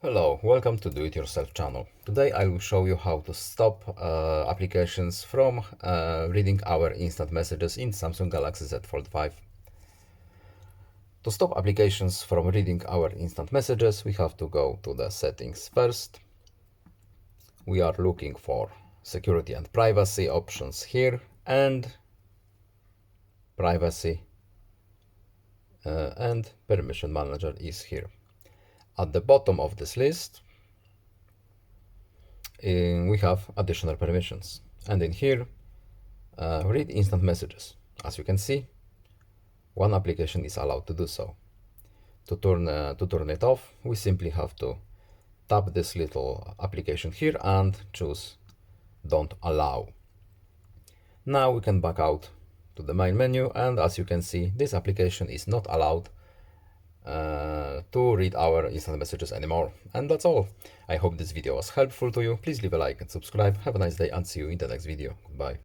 Hello, welcome to Do It Yourself channel. Today I will show you how to stop applications from reading our instant messages in Samsung Galaxy Z Fold5. To stop applications from reading our instant messages, we have to go to the settings first. We are looking for security and privacy options here, and privacy and permission manager is here. At the bottom of this list, we have additional permissions, and in here, read instant messages. As you can see, one application is allowed to do so. To turn it off, we simply have to tap this little application here and choose Don't Allow. Now we can back out to the main menu, and as you can see, this application is not allowed to read our instant messages anymore. And that's all. I hope this video was helpful to you. Please leave a like and subscribe. Have a nice day and see you in the next video. Goodbye.